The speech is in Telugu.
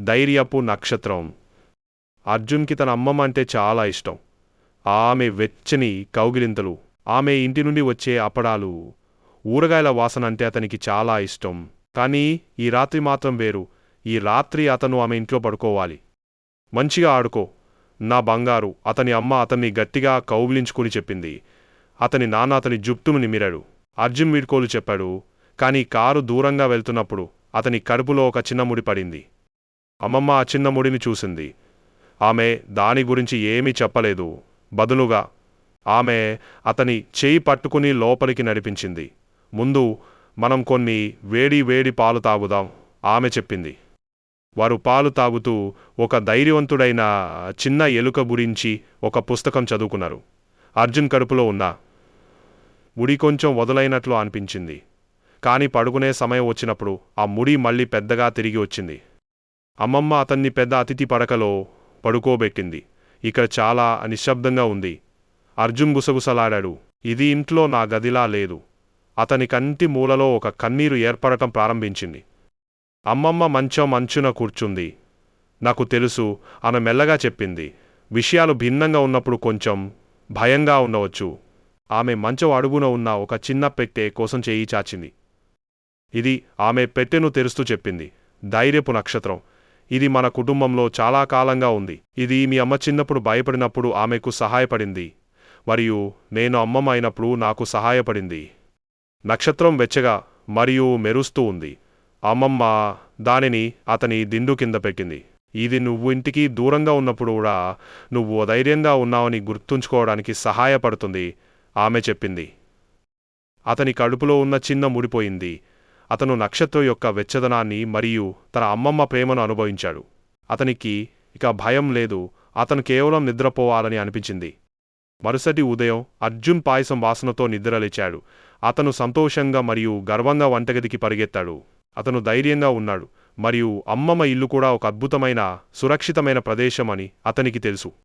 ధైర్యపు నక్షత్రం. అర్జున్కి తన అమ్మమ్మ అంటే చాలా ఇష్టం. ఆమె వెచ్చని కౌగిలింతలు, ఆమె ఇంటి నుండి వచ్చే అప్పడాలు, ఊరగాయల వాసన అంటే అతనికి చాలా ఇష్టం. కానీ ఈ రాత్రి మాత్రం వేరు. ఈ రాత్రి అతను ఆమె ఇంట్లో పడుకోవాలి. మంచిగా ఆడుకో నా బంగారు, అతని అమ్మ అతన్ని గట్టిగా కౌగిలించుకుని చెప్పింది. అతని నాన్న అతని జుట్టును నిమిరాడు. అర్జున్ వీడ్కోలు చెప్పాడు. కానీ కారు దూరంగా వెళ్తున్నప్పుడు అతని కడుపులో ఒక చిన్న ముడి పడింది. అమ్మమ్మ ఆ చిన్న ముడిని చూసింది. ఆమె దాని గురించి ఏమీ చెప్పలేదు. బదులుగా ఆమె అతని చేయి పట్టుకుని లోపలికి నడిపించింది. ముందు మనం కొన్ని వేడి వేడి పాలు తాగుదాం, ఆమె చెప్పింది. వారు పాలు తాగుతూ ఒక ధైర్యవంతుడైన చిన్న ఎలుక గురించి ఒక పుస్తకం చదువుకున్నారు. అర్జున్ కడుపులో ఉన్న ముడి కొంచెం వదులైనట్లు అనిపించింది. కాని పడుకునే సమయం వచ్చినప్పుడు ఆ ముడి మళ్ళీ పెద్దగా తిరిగి వచ్చింది. అమ్మమ్మ అతన్ని పెద్ద అతిథి పడకలో పడుకోబెట్టింది. ఇక్కడ చాలా నిశ్శబ్దంగా ఉంది. అర్జున్ గుసగుసలాడాడు. ఇది ఇంట్లో నా గదిలా లేదు. అతని కంటి మూలలో ఒక కన్నీరు ఏర్పడటం ప్రారంభించింది. అమ్మమ్మ మంచం అంచున కూర్చుంది. నాకు తెలుసు, ఆమె మెల్లగా చెప్పింది. విషయాలు భిన్నంగా ఉన్నప్పుడు కొంచెం భయంగా ఉండవచ్చు. ఆమె మంచం అడుగున ఉన్న ఒక చిన్న పెట్టె కోసం చేయి చాచింది. ఇది ఆమె పెట్టెను తెరుస్తూ చెప్పింది. ధైర్యపు నక్షత్రం. ఇది మన కుటుంబంలో చాలా కాలంగా ఉంది. ఇది మీ అమ్మ చిన్నప్పుడు భయపడినప్పుడు ఆమెకు సహాయపడింది. మరియు నేను అమ్మమ్మ అయినప్పుడు నాకు సహాయపడింది. నక్షత్రం వెచ్చగా మరియు మెరుస్తూ ఉంది. అమ్మమ్మ దానిని అతని దిండు కింద పెట్టింది. ఇది నువ్వు ఇంటికి దూరంగా ఉన్నప్పుడు కూడా నువ్వు ధైర్యంగా ఉన్నావని గుర్తుంచుకోవడానికి సహాయపడుతుంది, ఆమె చెప్పింది. అతని కడుపులో ఉన్న చిన్న ముడిపోయింది. అతను నక్షత్రం యొక్క వెచ్చదనాన్ని మరియు తన అమ్మమ్మ ప్రేమను అనుభవించాడు. అతనికి ఇక భయం లేదు. అతను కేవలం నిద్రపోవాలని అనిపించింది. మరుసటి ఉదయం అర్జున్ పాయసం వాసనతో నిద్రలేచాడు. అతను సంతోషంగా మరియు గర్వంగా వంటగదికి పరిగెత్తాడు. అతను ధైర్యంగా ఉన్నాడు మరియు అమ్మమ్మ ఇల్లు కూడా ఒక అద్భుతమైన సురక్షితమైన ప్రదేశం అని అతనికి తెలుసు.